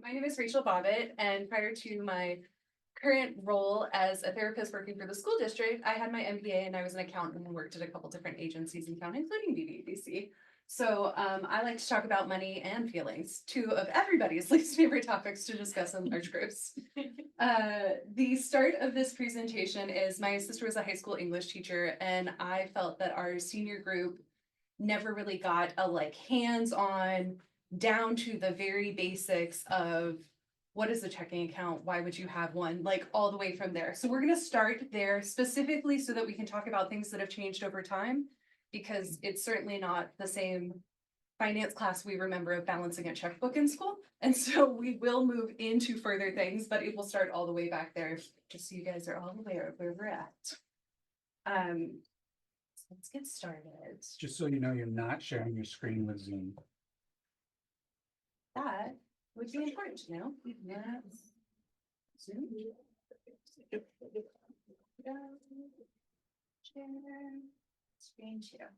My name is Rachel Bobbitt, and prior to my current role as a therapist working for the school district, I had my MBA and I was an accountant and worked at a couple different agencies in town, including BBDC. So I like to talk about money and feelings, two of everybody's least favorite topics to discuss in large groups. The start of this presentation is my sister was a high school English teacher, and I felt that our senior group never really got a hands-on down to the very basics of what is a checking account, why would you have one, all the way from there. So we're going to start there specifically so that we can talk about things that have changed over time, because it's certainly not the same finance class we remember of balancing a checkbook in school. And so we will move into further things, but it will start all the way back there, just so you guys are all aware of where we're at. So let's get started. Just so you know, you're not sharing your screen with Zoom. That would be important to know. Yes. Zoom. Share screen share.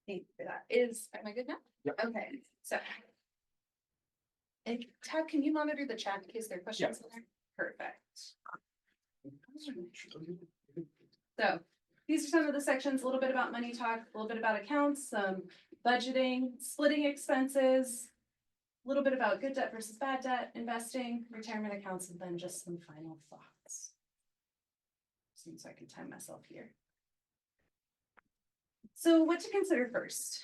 Thank you for that. Am I good now? Yep. Okay, so. And Tab, can you monitor the chat in case there are questions in there? Perfect. So these are some of the sections, a little bit about money talk, a little bit about accounts, some budgeting, splitting expenses, a little bit about good debt versus bad debt, investing, retirement accounts, and then just some final thoughts. Seems so I can time myself here. So what to consider first?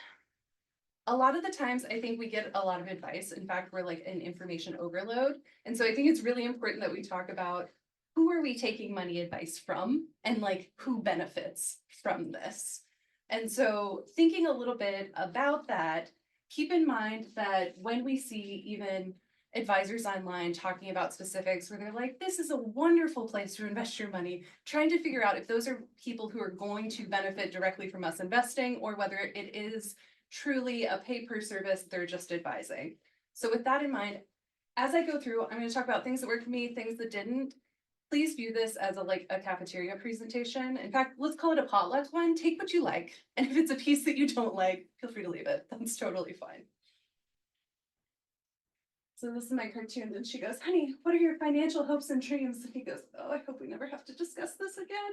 A lot of the times I think we get a lot of advice. In fact, we're like an information overload. And so I think it's really important that we talk about who are we taking money advice from and who benefits from this. And so thinking a little bit about that, keep in mind that when we see even advisors online talking about specifics where they're like, this is a wonderful place to invest your money, trying to figure out if those are people who are going to benefit directly from us investing or whether it is truly a pay per service they're just advising. So with that in mind, as I go through, I'm going to talk about things that worked for me, things that didn't. Please view this as a cafeteria presentation. In fact, let's call it a potluck one. Take what you like. And if it's a piece that you don't like, feel free to leave it. That's totally fine. So this is my cartoon, and she goes, honey, what are your financial hopes and dreams? And he goes, oh, I hope we never have to discuss this again.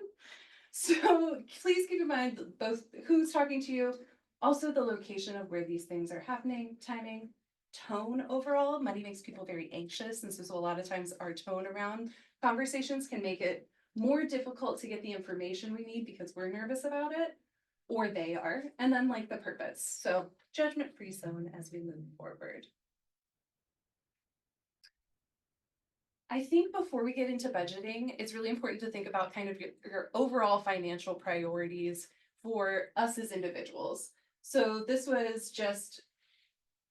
So please keep in mind both who's talking to you, also the location of where these things are happening, timing, tone overall. Money makes people very anxious, and so a lot of times our tone around conversations can make it more difficult to get the information we need because we're nervous about it, or they are. And then the purpose. So judgment-free zone as we move forward. I think before we get into budgeting, it's really important to think about kind of your overall financial priorities for us as individuals. So this was just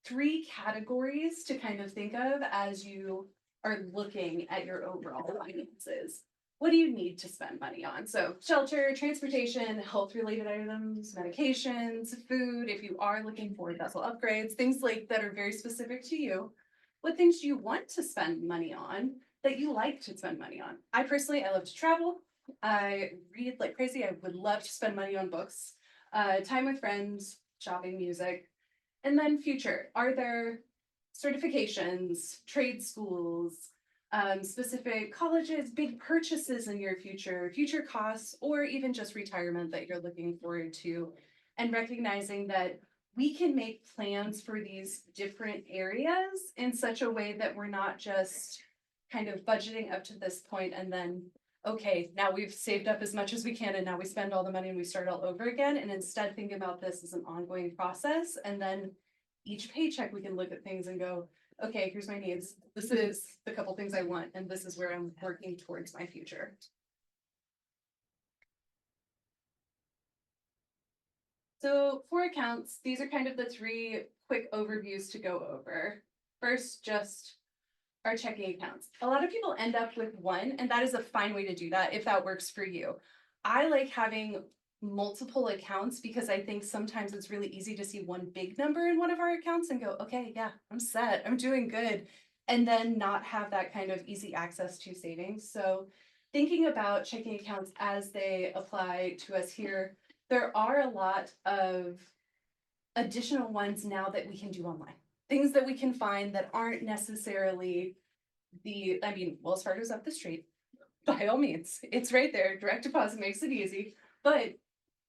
3 categories to kind of think of as you are looking at your overall finances. What do you need to spend money on? So shelter, transportation, health-related items, medications, food, if you are looking for vessel upgrades, things that are very specific to you. What things do you want to spend money on that you like to spend money on? I love to travel. I read like crazy. I would love to spend money on books, time with friends, shopping, music. And then future, are there certifications, trade schools, specific colleges, big purchases in your future costs, or even just retirement that you're looking forward to, and recognizing that we can make plans for these different areas in such a way that we're not just kind of budgeting up to this point and then, okay, now we've saved up as much as we can and now we spend all the money and we start all over again. And instead think about this as an ongoing process. And then each paycheck, we can look at things and go, okay, here's my needs. This is the couple things I want, and this is where I'm working towards my future. So for accounts, these are kind of the 3 quick overviews to go over. First, just our checking accounts. A lot of people end up with one, and that is a fine way to do that if that works for you. I like having multiple accounts because I think sometimes it's really easy to see one big number in one of our accounts and go, okay, yeah, I'm set, I'm doing good, and then not have that kind of easy access to savings. So thinking about checking accounts as they apply to us here, there are a lot of additional ones now that we can do online. things that we can find that aren't necessarily Wells Fargo's up the street. By all means, it's right there. Direct deposit makes it easy, but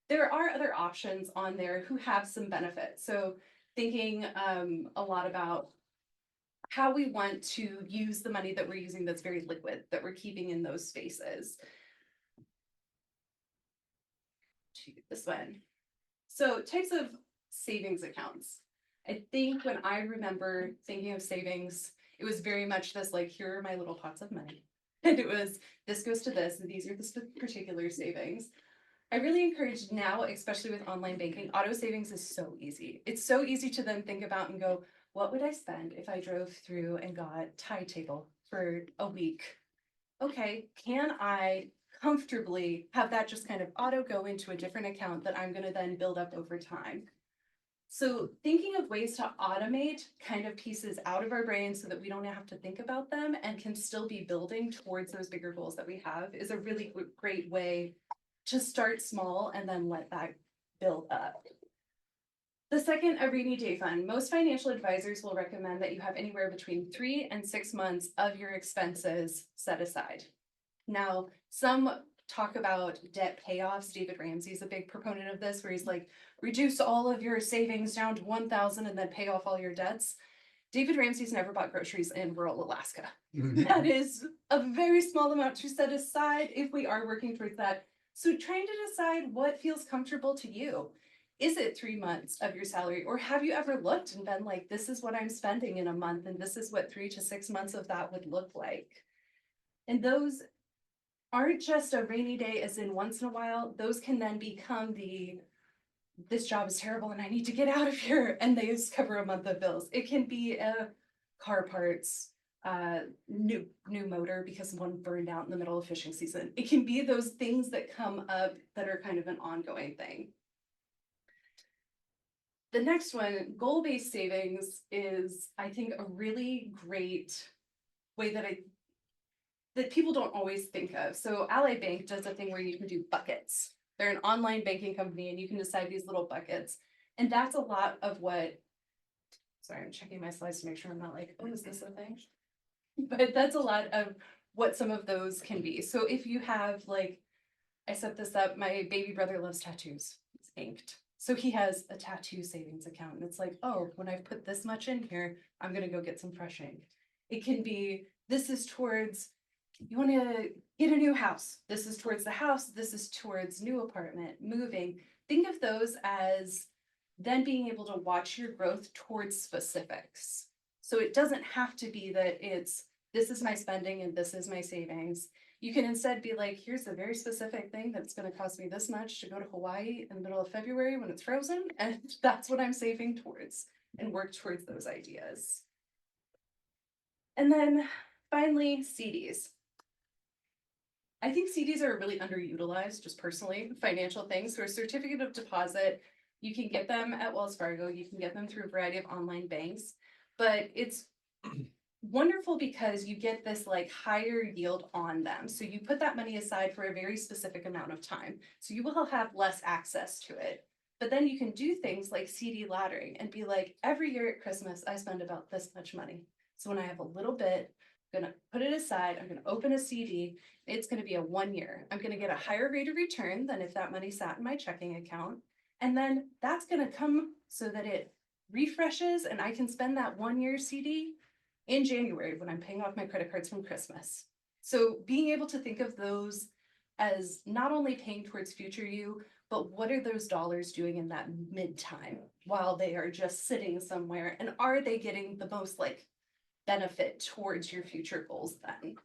there are other options on there who have some benefits. So thinking a lot about how we want to use the money that we're using that's very liquid, that we're keeping in those spaces. To this one. So types of savings accounts. I think when I remember thinking of savings, it was very much this like, here are my little pots of money. And it was, this goes to this, and these are the particular savings. I really encourage now, especially with online banking, auto savings is so easy. It's so easy to then think about and go, what would I spend if I drove through and got Tide Table for a week? Okay, can I comfortably have that just kind of auto go into a different account that I'm gonna then build up over time? So thinking of ways to automate kind of pieces out of our brain so that we don't have to think about them and can still be building towards those bigger goals that we have is a really great way to start small and then let that build up. The second, a rainy day fund. Most financial advisors will recommend that you have anywhere between 3 and 6 months of your expenses set aside. Now, some talk about debt payoffs. David Ramsey's a big proponent of this, where he's like, reduce all of your savings down to 1,000 and then pay off all your debts. David Ramsey's never bought groceries in rural Alaska. That is a very small amount to set aside if we are working towards that. So trying to decide what feels comfortable to you. Is it 3 months of your salary? Or have you ever looked and been like, this is what I'm spending in a month, and this is what 3 to 6 months of that would look like? And those aren't just a rainy day as in once in a while. Those can then become this job is terrible and I need to get out of here, and they just cover a month of bills. It can be a car parts, new motor because one burned out in the middle of fishing season. It can be those things that come up that are kind of an ongoing thing. The next one, goal-based savings, is I think a really great way that people don't always think of. So Ally Bank does a thing where you can do buckets. They're an online banking company and you can decide these little buckets. And that's a lot of what, sorry, I'm checking my slides to make sure I'm not like, oh, is this a thing? But that's a lot of what some of those can be. So if you have like, I set this up, my baby brother loves tattoos, he's inked. So he has a tattoo savings account and it's like, oh, when I've put this much in here, I'm gonna go get some fresh ink. It can be, this is towards, you want to get a new house. This is towards the house. This is towards new apartment, moving. Think of those as then being able to watch your growth towards specifics. So it doesn't have to be that it's, this is my spending and this is my savings. You can instead be like, here's a very specific thing that's going to cost me this much to go to Hawaii in the middle of February when it's frozen. And that's what I'm saving towards, and work towards those ideas. And then finally, CDs. I think CDs are really underutilized, just personally, financial things. So a certificate of deposit, you can get them at Wells Fargo, you can get them through a variety of online banks, but it's wonderful because you get this like higher yield on them. So you put that money aside for a very specific amount of time. So you will have less access to it. But then you can do things like CD laddering and be like, every year at Christmas, I spend about this much money. So when I have a little bit, I'm gonna put it aside, I'm gonna open a CD, it's gonna be a 1 year. I'm gonna get a higher rate of return than if that money sat in my checking account. And then that's gonna come so that it refreshes and I can spend that 1 year CD in January when I'm paying off my credit cards from Christmas. So being able to think of those as not only paying towards future you, but what are those dollars doing in that mid time while they are just sitting somewhere, and are they getting the most like benefit towards your future goals then?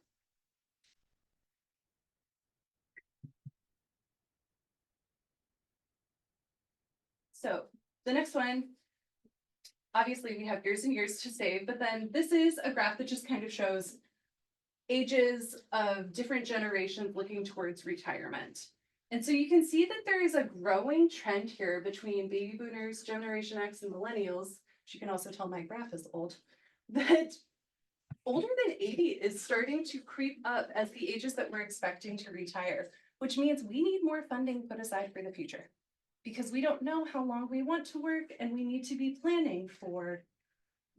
So the next one, obviously we have years and years to save, but then this is a graph that just kind of shows ages of different generations looking towards retirement. And so you can see that there is a growing trend here between baby boomers, Generation X, and millennials, which you can also tell my graph is old, that older than 80 is starting to creep up as the ages that we're expecting to retire, which means we need more funding put aside for the future because we don't know how long we want to work and we need to be planning for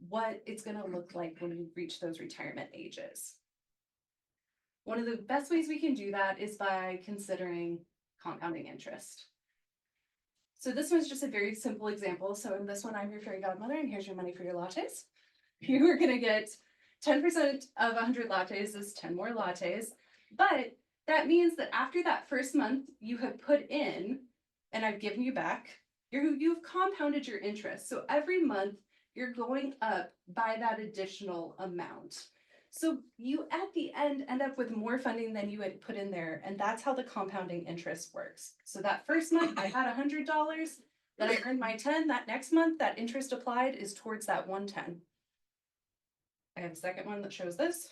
what it's going to look like when we reach those retirement ages. One of the best ways we can do that is by considering compounding interest. So this one's just a very simple example. So in this one, I'm your fairy godmother, and here's your money for your lattes. You are going to get 10% of 100 lattes is 10 more lattes. But that means that after that first month you have put in, and I've given you back, you've compounded your interest. So every month you're going up by that additional amount. So you at the end up with more funding than you had put in there. And that's how the compounding interest works. So that first month I had $100, then I earned my 10. That next month, that interest applied is towards that 110. I have a second one that shows this.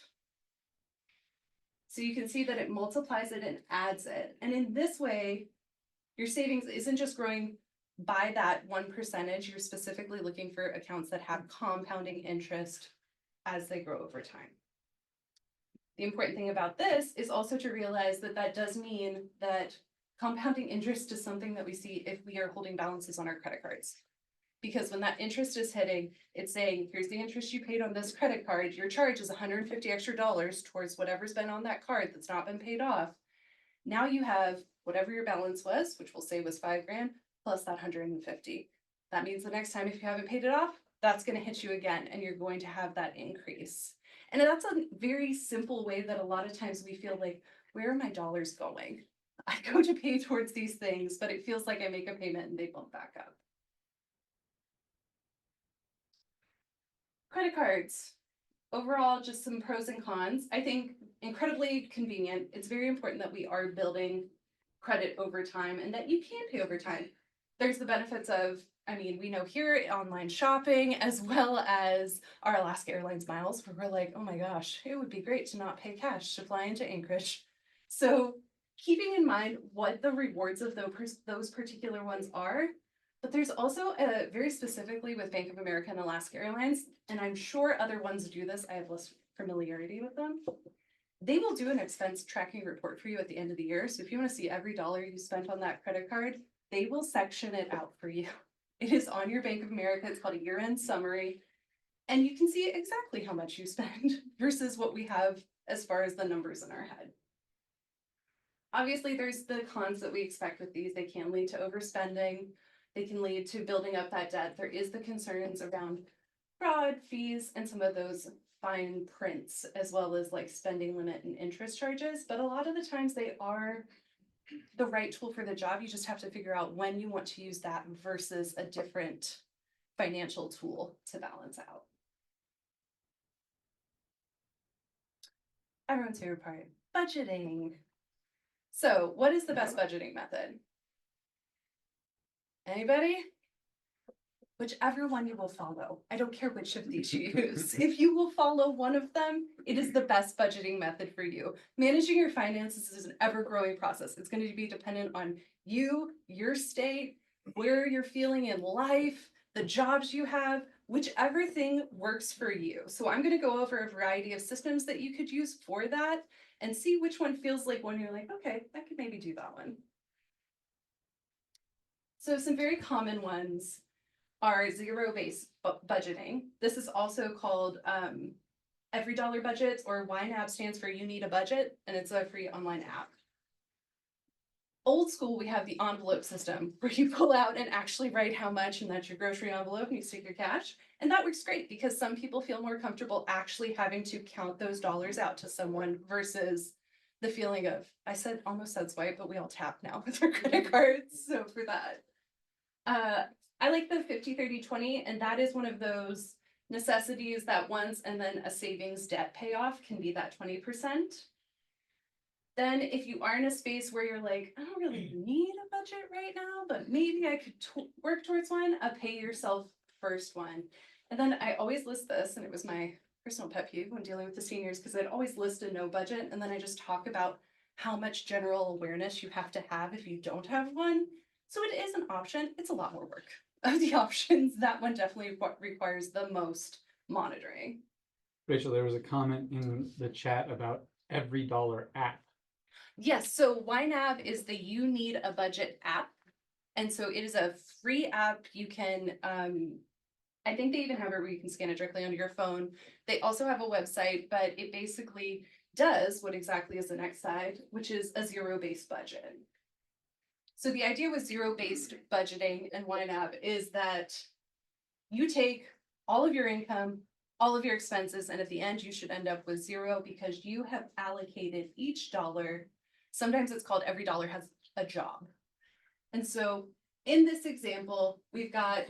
So you can see that it multiplies it and adds it. And in this way, your savings isn't just growing by that 1%. You're specifically looking for accounts that have compounding interest as they grow over time. The important thing about this is also to realize that that does mean that compounding interest is something that we see if we are holding balances on our credit cards. Because when that interest is hitting, it's saying, here's the interest you paid on this credit card. Your charge is $150 extra towards whatever's been on that card that's not been paid off. Now you have whatever your balance was, which we'll say was $5,000, plus that 150. That means the next time if you haven't paid it off, that's going to hit you again, and you're going to have that increase. And that's a very simple way that a lot of times we feel like, where are my dollars going? I go to pay towards these things, but it feels like I make a payment and they bump back up. Credit cards. Overall, just some pros and cons. I think incredibly convenient. It's very important that we are building credit over time and that you can pay over time. There's the benefits of, I mean, we know here online shopping as well as our Alaska Airlines miles, where we're like, oh my gosh, it would be great to not pay cash to fly into Anchorage. So keeping in mind what the rewards of those particular ones are. But there's also a very specifically with Bank of America and Alaska Airlines, and I'm sure other ones do this. I have less familiarity with them. They will do an expense tracking report for you at the end of the year. So if you want to see every dollar you spent on that credit card, they will section it out for you. It is on your Bank of America. It's called a year-end summary. And you can see exactly how much you spend versus what we have as far as the numbers in our head. Obviously, there's the cons that we expect with these. They can lead to overspending. They can lead to building up that debt. There is the concerns around fraud, fees, and some of those fine prints, as well as like spending limit and interest charges. But a lot of the times they are the right tool for the job. You just have to figure out when you want to use that versus a different financial tool to balance out. Everyone's favorite part, budgeting. So what is the best budgeting method? Anybody? Whichever one you will follow. I don't care which of these you use. If you will follow one of them, it is the best budgeting method for you. Managing your finances is an ever-growing process. It's going to be dependent on you, your state, where you're feeling in life, the jobs you have, whichever thing works for you. So I'm going to go over a variety of systems that you could use for that and see which one feels like one you're like, okay, I could maybe do that one. So some very common ones are zero-based budgeting. This is also called Every Dollar Budget, or YNAB stands for You Need a Budget, and it's a free online app. Old school, we have the envelope system where you pull out and actually write how much, and that's your grocery envelope, and you stick your cash. And that works great because some people feel more comfortable actually having to count those dollars out to someone versus the feeling of, almost said swipe, but we all tap now with our credit cards. So for that. I like the 50-30-20, and that is one of those necessities that once and then a savings debt payoff can be that 20%. Then if you are in a space where you're like, I don't really need a budget right now, but maybe I could work towards one, a pay yourself first one. And then I always list this, and it was my personal pet peeve when dealing with the seniors, because I'd always list a no budget, and then I just talk about how much general awareness you have to have if you don't have one. So it is an option. It's a lot more work. Of the options, that one definitely requires the most monitoring. Rachel, there was a comment in the chat about Every Dollar app. Yes, so YNAB is the You Need a Budget app. And so it is a free app. You can I think they even have it where you can scan it directly onto your phone. They also have a website, but it basically does what exactly is the next side, which is a zero-based budget. So the idea with zero-based budgeting and YNAB is that you take all of your income, all of your expenses, and at the end you should end up with zero because you have allocated each dollar. Sometimes it's called every dollar has a job. And so in this example, we've got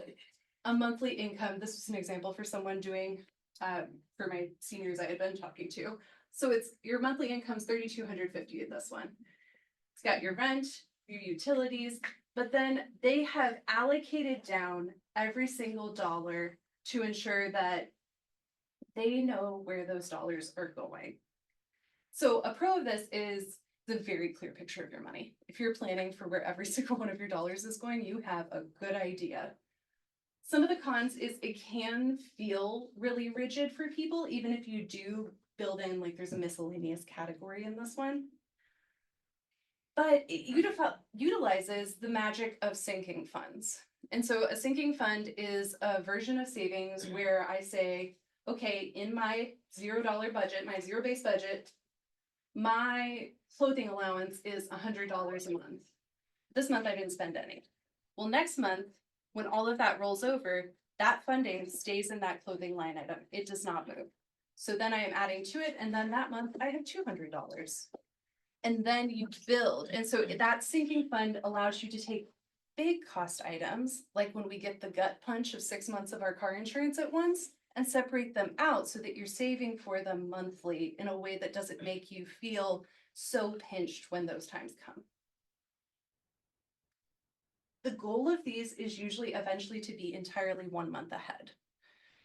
a monthly income. This was an example for someone doing for my seniors I had been talking to. So it's your monthly income's $3,250 in this one. It's got your rent, your utilities, but then they have allocated down every single dollar to ensure that they know where those dollars are going. So a pro of this is the very clear picture of your money. If you're planning for where every single one of your dollars is going, you have a good idea. Some of the cons is it can feel really rigid for people, even if you do build in, like there's a miscellaneous category in this one. But it utilizes the magic of sinking funds. And so a sinking fund is a version of savings where I say, okay, in my $0 budget, my zero-based budget, my clothing allowance is $100 a month. This month I didn't spend any. Well, next month, when all of that rolls over, that funding stays in that clothing line item. It does not move. So then I am adding to it, and then that month I have $200. And then you build. And so that sinking fund allows you to take big cost items, like when we get the gut punch of 6 months of our car insurance at once, and separate them out so that you're saving for them monthly in a way that doesn't make you feel so pinched when those times come. The goal of these is usually eventually to be entirely 1 month ahead.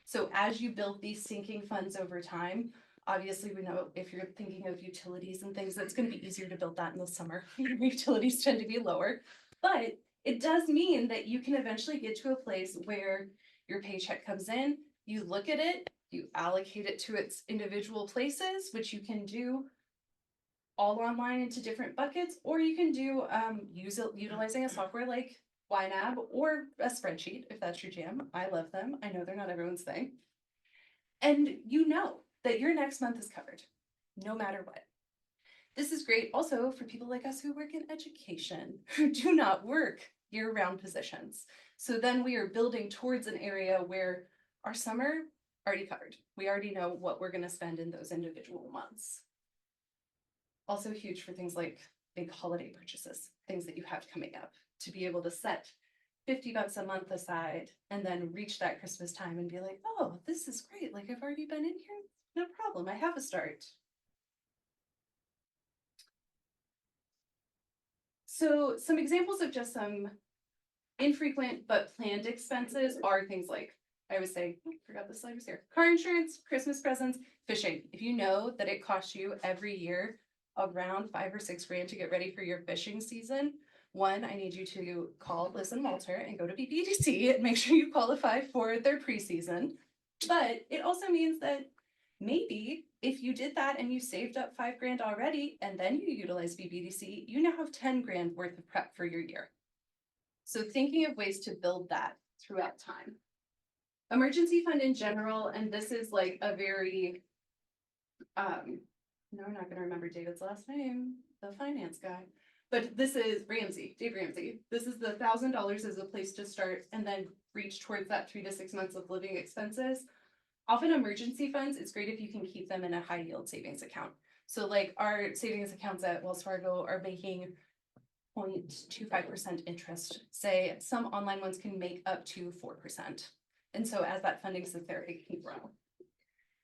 So as you build these sinking funds over time, obviously we know if you're thinking of utilities and things, that's going to be easier to build that in the summer. Utilities tend to be lower, but it does mean that you can eventually get to a place where your paycheck comes in, you look at it, you allocate it to its individual places, which you can do all online into different buckets, or you can do utilizing a software like YNAB or a spreadsheet if that's your jam. I love them. I know they're not everyone's thing. And you know that your next month is covered, no matter what. This is great also for people like us who work in education, who do not work year-round positions. So then we are building towards an area where our summer already covered. We already know what we're going to spend in those individual months. Also huge for things like big holiday purchases, things that you have coming up, to be able to set $50 a month aside and then reach that Christmas time and be like, oh, this is great. Like I've already been in here. No problem. I have a start. So some examples of just some infrequent but planned expenses are things like, I would say, oh, I forgot the slide was here. Car insurance, Christmas presents, fishing. If you know that it costs you every year around 5 or 6 grand to get ready for your fishing season, one, I need you to call Liz and Walter and go to BBDC and make sure you qualify for their preseason. But it also means that maybe if you did that and you saved up 5 grand already and then you utilize BBDC, you now have 10 grand worth of prep for your year. So thinking of ways to build that throughout time. Emergency fund in general, and this is like a very, no, I'm not gonna remember David's last name, the finance guy. But this is Ramsey, Dave Ramsey. This is the $1,000 as a place to start and then reach towards that 3 to 6 months of living expenses. Often emergency funds, it's great if you can keep them in a high yield savings account. So like our savings accounts at Wells Fargo are making 0.25% interest. Say some online ones can make up to 4%. And so as that funding sits there, it can grow.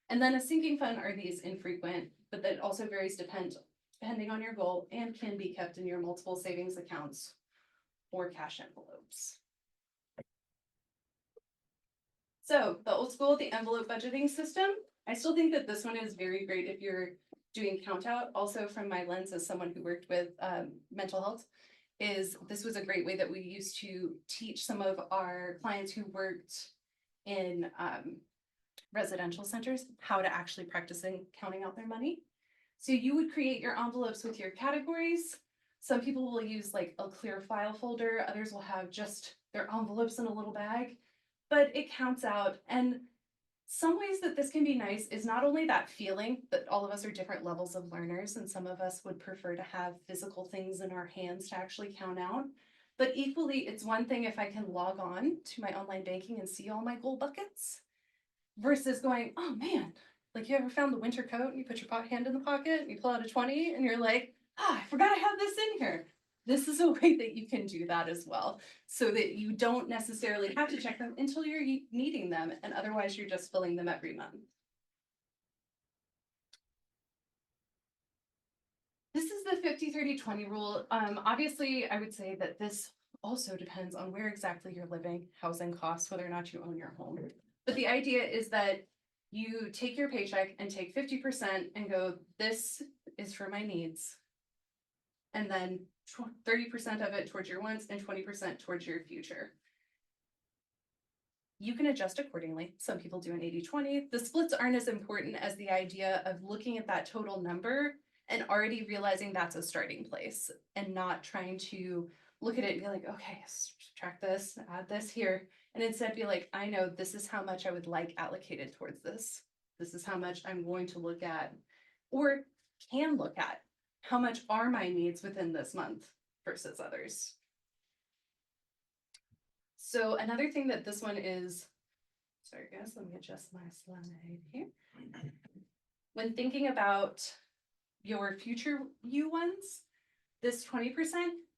And then a sinking fund are these infrequent, but that also varies depending on your goal and can be kept in your multiple savings accounts or cash envelopes. So the old school, the envelope budgeting system, I still think that this one is very great if you're doing count out. Also from my lens as someone who worked with mental health, is this was a great way that we used to teach some of our clients who worked in residential centers how to actually practicing counting out their money. So you would create your envelopes with your categories. Some people will use like a clear file folder. Others will have just their envelopes in a little bag. but it counts out. And some ways that this can be nice is not only that feeling that all of us are different levels of learners, and some of us would prefer to have physical things in our hands to actually count out. But equally, it's one thing if I can log on to my online banking and see all my gold buckets versus going, oh man, like you ever found the winter coat and you put your hand in the pocket and you pull out a 20 and you're like, I forgot I have this in here. This is a way that you can do that as well, so that you don't necessarily have to check them until you're needing them, and otherwise you're just filling them every month. This is the 50-30-20 rule. Obviously, I would say that this also depends on where exactly you're living, housing costs, whether or not you own your home. But the idea is that you take your paycheck and take 50% and go, this is for my needs. And then 30% of it towards your wants and 20% towards your future. You can adjust accordingly. Some people do an 80-20. The splits aren't as important as the idea of looking at that total number and already realizing that's a starting place and not trying to look at it and be like, okay, subtract this, add this here. And instead be like, I know this is how much I would like allocated towards this. This is how much I'm going to look at or can look at. How much are my needs within this month versus others? So another thing that this one is, sorry guys, let me adjust my slide here. When thinking about your future you ones, this 20%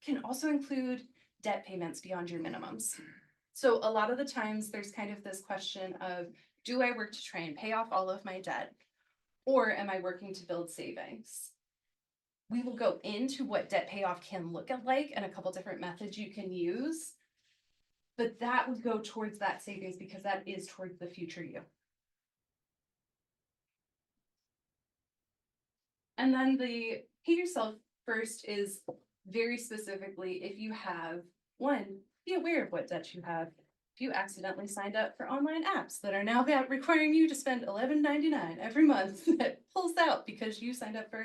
can also include debt payments beyond your minimums. So a lot of the times there's kind of this question of, do I work to try and pay off all of my debt? Or am I working to build savings? We will go into what debt payoff can look like and a couple different methods you can use. But that would go towards that savings because that is towards the future you. And then the pay yourself first is very specifically if you have, one, be aware of what debt you have. If you accidentally signed up for online apps that are now requiring you to spend $11.99 every month that pulls out because you signed up for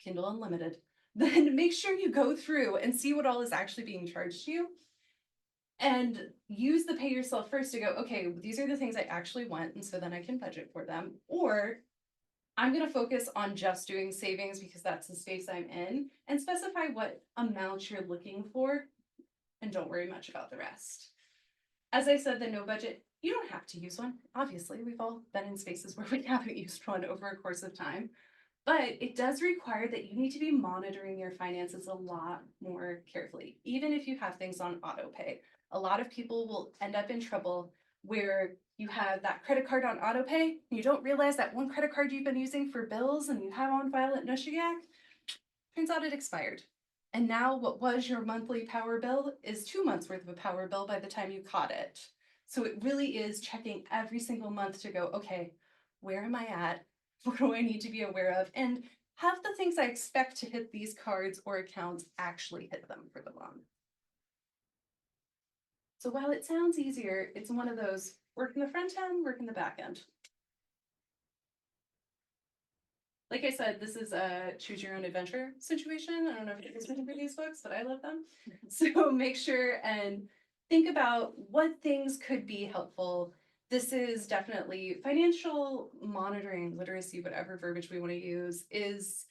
Kindle Unlimited, then make sure you go through and see what all is actually being charged to you and use the pay yourself first to go, okay, these are the things I actually want, and so then I can budget for them. Or I'm going to focus on just doing savings because that's the space I'm in, and specify what amount you're looking for and don't worry much about the rest. As I said, the no budget, you don't have to use one. Obviously, we've all been in spaces where we haven't used one over a course of time, but it does require that you need to be monitoring your finances a lot more carefully, even if you have things on auto pay. A lot of people will end up in trouble where you have that credit card on auto pay, and you don't realize that one credit card you've been using for bills and you have on file at Nushagak, turns out it expired. And now what was your monthly power bill is 2 months worth of a power bill by the time you caught it. So it really is checking every single month to go, okay, where am I at? What do I need to be aware of? And have the things I expect to hit these cards or accounts actually hit them for the month. So while it sounds easier, it's one of those work in the front end, work in the back end. Like I said, this is a choose your own adventure situation. I don't know if you guys remember these books, but I love them. So make sure and think about what things could be helpful. This is definitely financial monitoring, literacy, whatever verbiage we want to use, it's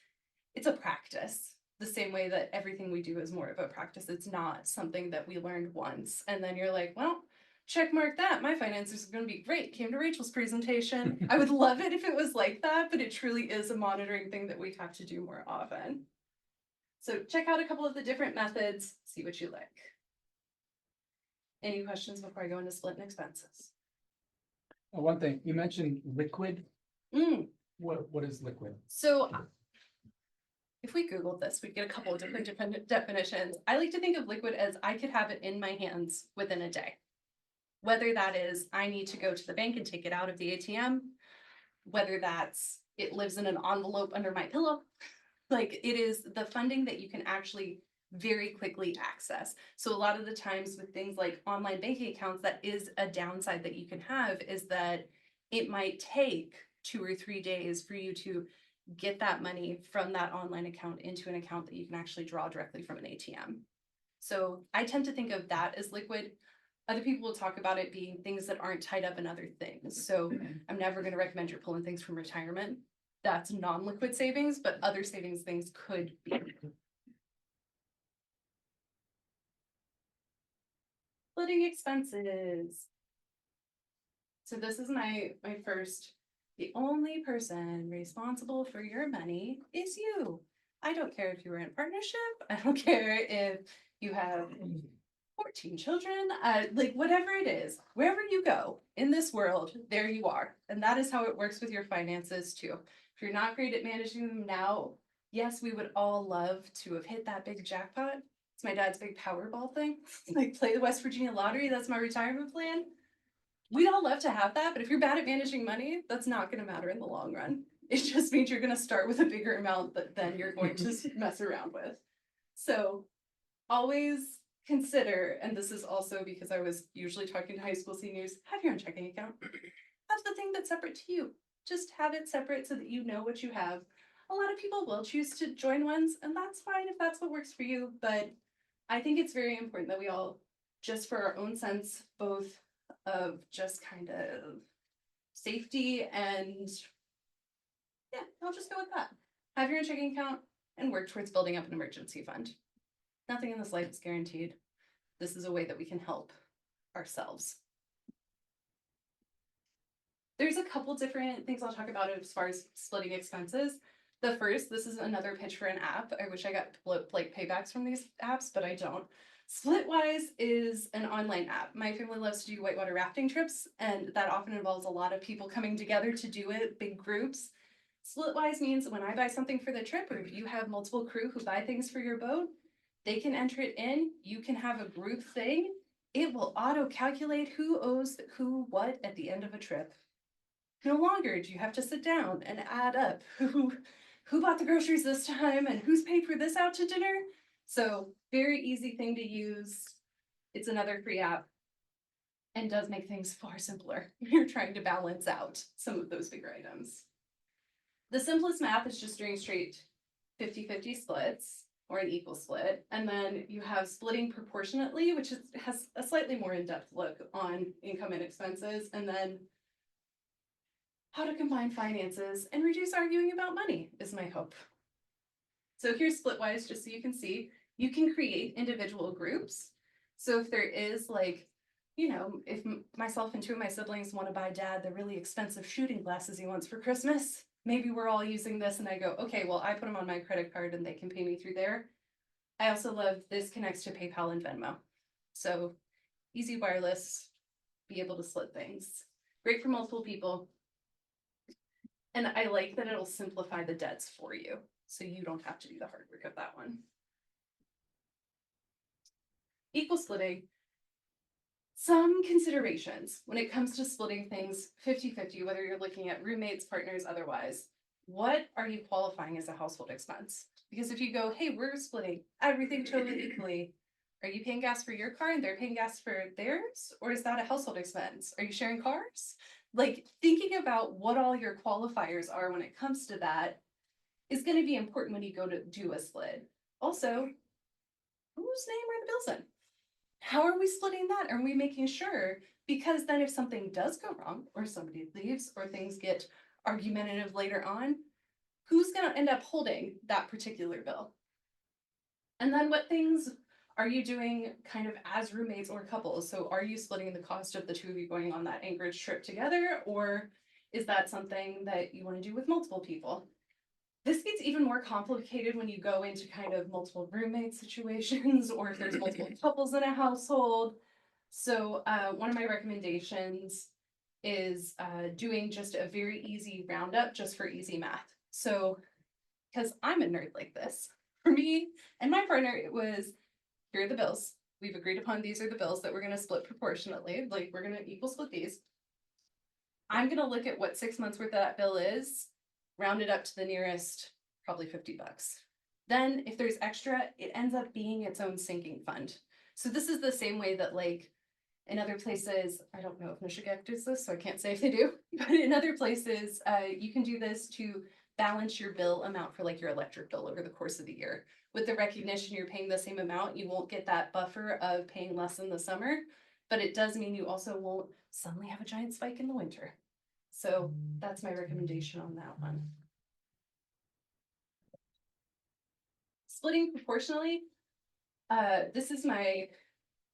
a practice. The same way that everything we do is more of a practice. It's not something that we learned once and then you're like, well, check mark that. My finances are going to be great. Came to Rachel's presentation. I would love it if it was like that, but it truly is a monitoring thing that we have to do more often. So check out a couple of the different methods, see what you like. Any questions before I go into splitting expenses? One thing, you mentioned liquid. Mm. What is liquid? So if we Googled this, we'd get a couple of different definitions. I like to think of liquid as I could have it in my hands within a day. Whether that is I need to go to the bank and take it out of the ATM, whether that's it lives in an envelope under my pillow, like it is the funding that you can actually very quickly access. So a lot of the times with things like online banking accounts, that is a downside that you can have, is that it might take 2 or 3 days for you to get that money from that online account into an account that you can actually draw directly from an ATM. So I tend to think of that as liquid. Other people will talk about it being things that aren't tied up in other things. So I'm never going to recommend you're pulling things from retirement. That's non-liquid savings, but other savings things could be. Splitting expenses. So this is my first. The only person responsible for your money is you. I don't care if you were in a partnership. I don't care if you have 14 children, like whatever it is, wherever you go in this world, there you are. And that is how it works with your finances too. If you're not great at managing them now, yes, we would all love to have hit that big jackpot. It's my dad's big Powerball thing. Like play the West Virginia lottery, that's my retirement plan. We'd all love to have that, but if you're bad at managing money, that's not going to matter in the long run. It just means you're going to start with a bigger amount that then you're going to mess around with. So always consider, and this is also because I was usually talking to high school seniors, have your own checking account. Have the thing that's separate to you. Just have it separate so that you know what you have. A lot of people will choose to join ones, and that's fine if that's what works for you. But I think it's very important that we all, just for our own sense, both of just kind of safety and yeah, I'll just go with that. Have your own checking account and work towards building up an emergency fund. Nothing in this life is guaranteed. This is a way that we can help ourselves. There's a couple different things I'll talk about as far as splitting expenses. The first, this is another pitch for an app. I wish I got like paybacks from these apps, but I don't. Splitwise is an online app. My family loves to do whitewater rafting trips, and that often involves a lot of people coming together to do it, big groups. Splitwise means when I buy something for the trip, or if you have multiple crew who buy things for your boat, they can enter it in. You can have a group thing. It will auto calculate who owes who what at the end of a trip. No longer do you have to sit down and add up who bought the groceries this time and who's paid for this out to dinner. So very easy thing to use. It's another free app and does make things far simpler when you're trying to balance out some of those bigger items. The simplest math is just doing straight 50-50 splits or an equal split. And then you have splitting proportionately, which has a slightly more in-depth look on income and expenses. And then how to combine finances and reduce arguing about money is my hope. So here's Splitwise, just so you can see. You can create individual groups. So if there is like, you know, if myself and two of my siblings want to buy dad the really expensive shooting glasses he wants for Christmas, maybe we're all using this and I go, okay, well, I put them on my credit card and they can pay me through there. I also love this connects to PayPal and Venmo. So easy wireless, be able to split things. Great for multiple people. And I like that it'll simplify the debts for you, so you don't have to do the hard work of that one. Equal splitting. Some considerations when it comes to splitting things 50-50, whether you're looking at roommates, partners, otherwise. What are you qualifying as a household expense? Because if you go, hey, we're splitting everything totally equally, are you paying gas for your car and they're paying gas for theirs? Or is that a household expense? Are you sharing cars? Like thinking about what all your qualifiers are when it comes to that is going to be important when you go to do a split. Also, whose name are the bills in? How are we splitting that? Are we making sure? Because then if something does go wrong or somebody leaves or things get argumentative later on, who's going to end up holding that particular bill? And then what things are you doing kind of as roommates or couples? So are you splitting the cost of the two of you going on that Anchorage trip together? Or is that something that you want to do with multiple people? This gets even more complicated when you go into kind of multiple roommate situations or if there's multiple couples in a household. So one of my recommendations is doing just a very easy roundup just for easy math. So, because I'm a nerd like this, for me and my partner, it was, here are the bills. We've agreed upon these are the bills that we're going to split proportionately. Like we're going to equal split these. I'm going to look at what 6 months worth of that bill is, round it up to the nearest, probably $50. Then if there's extra, it ends up being its own sinking fund. So this is the same way that like in other places, I don't know if Michigan does this, so I can't say if they do, but in other places, you can do this to balance your bill amount for like your electric bill over the course of the year. With the recognition you're paying the same amount, you won't get that buffer of paying less in the summer. but it does mean you also won't suddenly have a giant spike in the winter. So that's my recommendation on that one. Splitting proportionally, this is my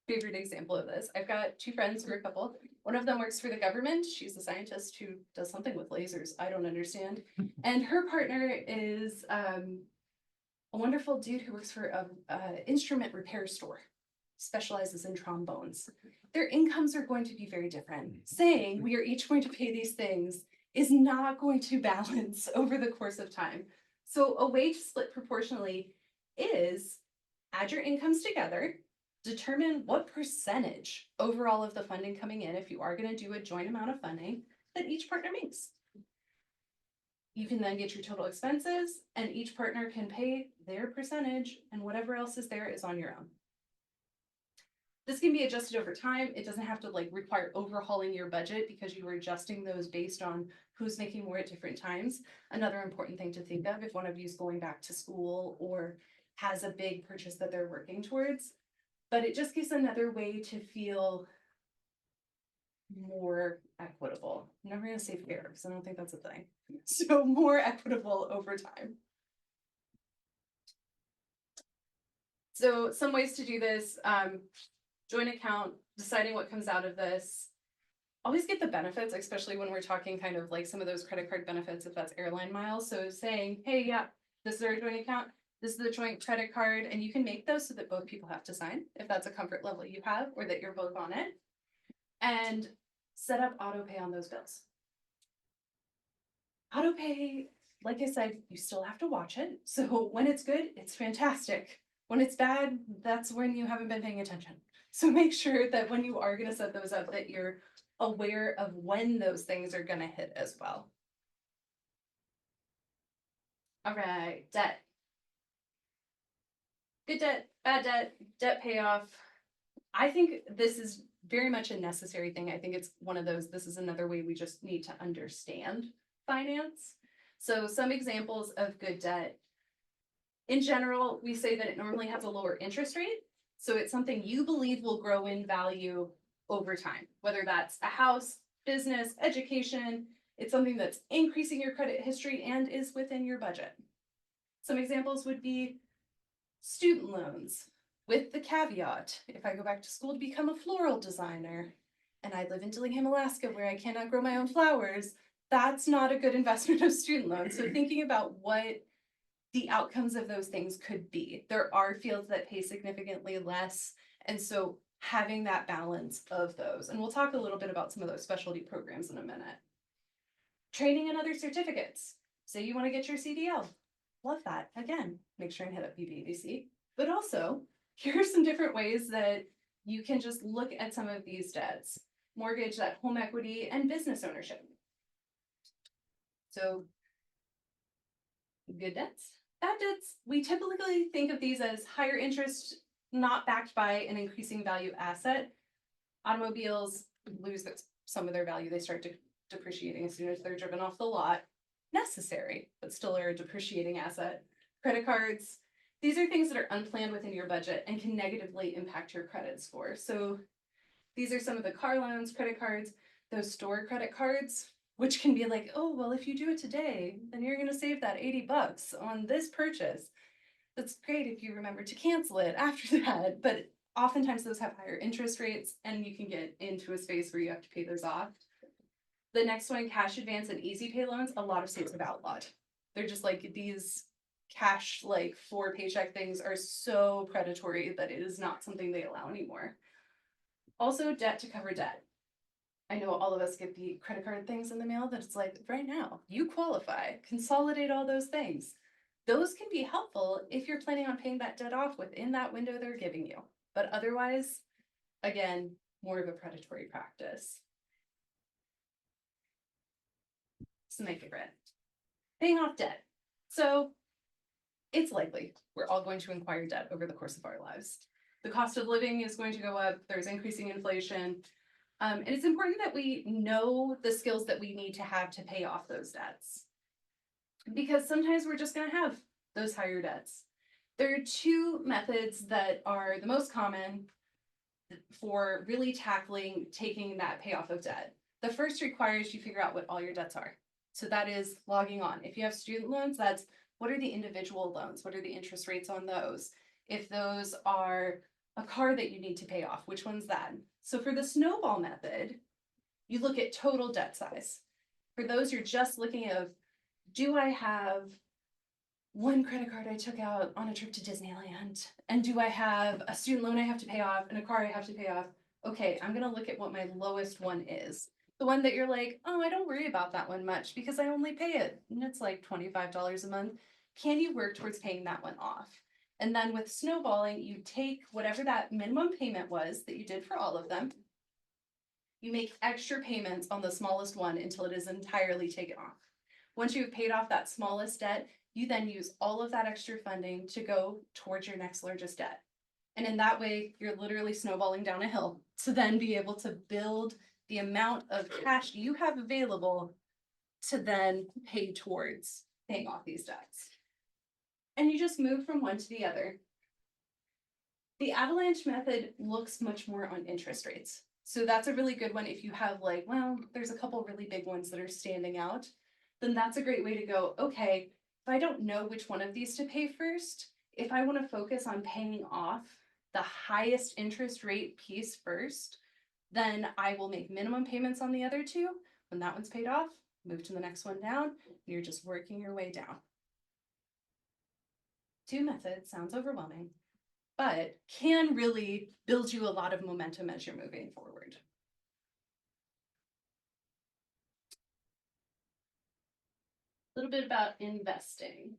favorite example of this. I've got two friends who are a couple. One of them works for the government. She's a scientist who does something with lasers I don't understand. And her partner is a wonderful dude who works for a instrument repair store, specializes in trombones. Their incomes are going to be very different. Saying we are each going to pay these things is not going to balance over the course of time. So a way to split proportionally is add your incomes together, determine what percentage overall of the funding coming in, if you are going to do a joint amount of funding, that each partner makes. You can then get your total expenses, and each partner can pay their percentage, and whatever else is there is on your own. This can be adjusted over time. It doesn't have to like require overhauling your budget because you are adjusting those based on who's making more at different times. Another important thing to think of if one of you is going back to school or has a big purchase that they're working towards, but it just gives another way to feel more equitable. I'm never going to say fair because I don't think that's a thing. So more equitable over time. So some ways to do this, joint account, deciding what comes out of this. Always get the benefits, especially when we're talking kind of like some of those credit card benefits, if that's airline miles. So saying, hey, yeah, this is our joint account, this is the joint credit card, and you can make those so that both people have to sign, if that's a comfort level you have, or that you're both on it. And set up auto pay on those bills. Auto pay, like I said, you still have to watch it. So when it's good, it's fantastic. When it's bad, that's when you haven't been paying attention. So make sure that when you are going to set those up, that you're aware of when those things are going to hit as well. All right, debt. Good debt, bad debt, debt payoff. I think this is very much a necessary thing. I think it's one of those, this is another way we just need to understand finance. So some examples of good debt. In general, we say that it normally has a lower interest rate. So it's something you believe will grow in value over time, whether that's a house, business, education. It's something that's increasing your credit history and is within your budget. Some examples would be student loans, with the caveat, if I go back to school to become a floral designer and I live in Dillingham, Alaska, where I cannot grow my own flowers, that's not a good investment of student loans. So thinking about what the outcomes of those things could be. There are fields that pay significantly less. And so having that balance of those, and we'll talk a little bit about some of those specialty programs in a minute. Training and other certificates. Say you want to get your CDL. Love that. Again, make sure and hit up BBABC. But also, here are some different ways that you can just look at some of these debts. Mortgage, that home equity, and business ownership. So, good debts. Bad debts, we typically think of these as higher interest, not backed by an increasing value asset. Automobiles lose some of their value. They start depreciating as soon as they're driven off the lot. Necessary, but still are a depreciating asset. Credit cards, these are things that are unplanned within your budget and can negatively impact your credit score. So these are some of the car loans, credit cards, those store credit cards, which can be like, oh, well, if you do it today, then you're going to save that $80 on this purchase. That's great if you remember to cancel it after that. But oftentimes those have higher interest rates and you can get into a space where you have to pay those off. The next one, cash advance and easy pay loans, a lot of states have outlawed. They're just like these cash, like 4 paycheck things are so predatory that it is not something they allow anymore. Also, debt to cover debt. I know all of us get the credit card things in the mail that it's like, right now, you qualify, consolidate all those things. Those can be helpful if you're planning on paying that debt off within that window they're giving you. But otherwise, again, more of a predatory practice. This is my favorite. Paying off debt. So it's likely we're all going to acquire debt over the course of our lives. The cost of living is going to go up. There's increasing inflation. And it's important that we know the skills that we need to have to pay off those debts. Because sometimes we're just going to have those higher debts. There are 2 methods that are the most common. for really tackling taking that payoff of debt. The first requires you figure out what all your debts are. So that is logging on. If you have student loans, that's what are the individual loans? What are the interest rates on those? If those are a car that you need to pay off, which one's that? So for the snowball method, you look at total debt size. For those, you're just looking at, do I have one credit card I took out on a trip to Disneyland? And do I have a student loan I have to pay off and a car I have to pay off? Okay, I'm gonna look at what my lowest one is. The one that you're like, oh, I don't worry about that one much because I only pay it and it's like $25 a month. Can you work towards paying that one off? And then with snowballing, you take whatever that minimum payment was that you did for all of them. You make extra payments on the smallest one until it is entirely taken off. Once you've paid off that smallest debt, you then use all of that extra funding to go towards your next largest debt. And in that way, you're literally snowballing down a hill to then be able to build the amount of cash you have available to then pay towards paying off these debts. And you just move from one to the other. The avalanche method looks much more on interest rates. So that's a really good one if you have like, well, there's a couple really big ones that are standing out, then that's a great way to go, okay, if I don't know which one of these to pay first, if I want to focus on paying off the highest interest rate piece first, then I will make minimum payments on the other two. When that one's paid off, move to the next one down, and you're just working your way down. Two methods sounds overwhelming, but can really build you a lot of momentum as you're moving forward. A little bit about investing.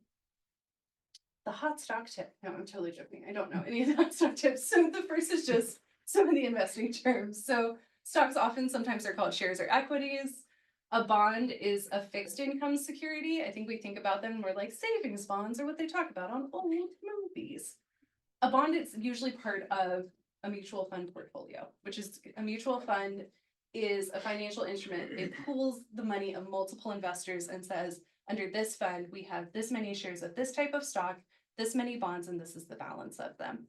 The hot stock tip. No, I'm totally joking. I don't know any of the hot stock tips. So the first is just some of the investing terms. So stocks often sometimes they're called shares or equities. A bond is a fixed income security. I think we think about them more like savings bonds or what they talk about on old movies. A bond is usually part of a mutual fund portfolio, which is a mutual fund is a financial instrument. It pools the money of multiple investors and says, under this fund, we have this many shares of this type of stock, this many bonds, and this is the balance of them.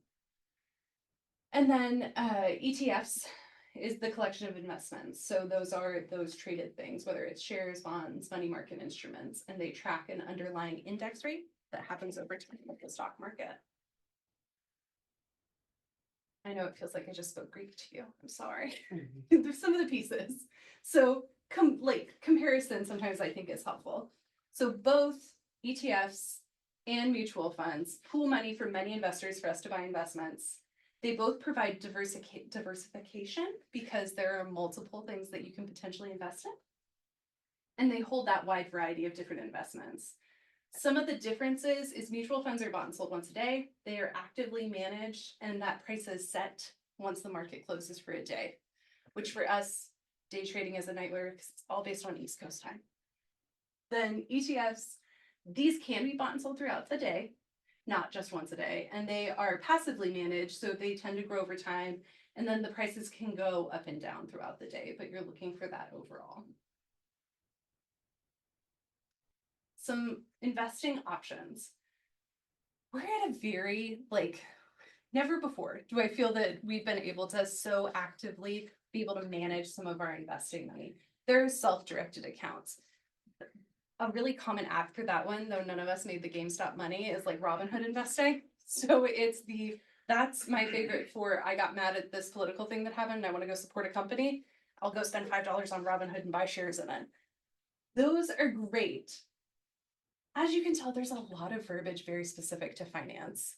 And then ETFs is the collection of investments. So those are those traded things, whether it's shares, bonds, money market instruments, and they track an underlying index rate that happens over time with the stock market. I know it feels like I just spoke Greek to you. I'm sorry. There's some of the pieces. So comparison sometimes I think is helpful. So both ETFs and mutual funds pool money from many investors for us to buy investments. They both provide diversification because there are multiple things that you can potentially invest in. And they hold that wide variety of different investments. Some of the differences is mutual funds are bought and sold once a day. They are actively managed and that price is set once the market closes for a day, which for us, day trading is a nightmare because it's all based on East Coast time. Then ETFs, these can be bought and sold throughout the day, not just once a day, and they are passively managed, so they tend to grow over time, and then the prices can go up and down throughout the day, but you're looking for that overall. Some investing options. We're at a very, never before do I feel that we've been able to so actively be able to manage some of our investing money. There are self-directed accounts. A really common app for that one, though none of us made the GameStop money, is like Robinhood investing. So that's my favorite for, I got mad at this political thing that happened and I want to go support a company. I'll go spend $5 on Robinhood and buy shares in it. Those are great. As you can tell, there's a lot of verbiage very specific to finance.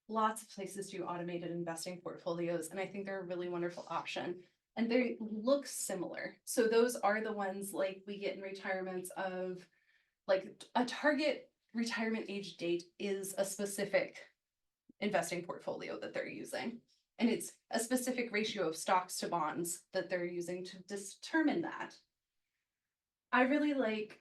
Lots of places do automated investing portfolios, and I think they're a really wonderful option. And they look similar. So those are the ones like we get in retirements of like a target retirement age date is a specific investing portfolio that they're using. And it's a specific ratio of stocks to bonds that they're using to determine that. I really like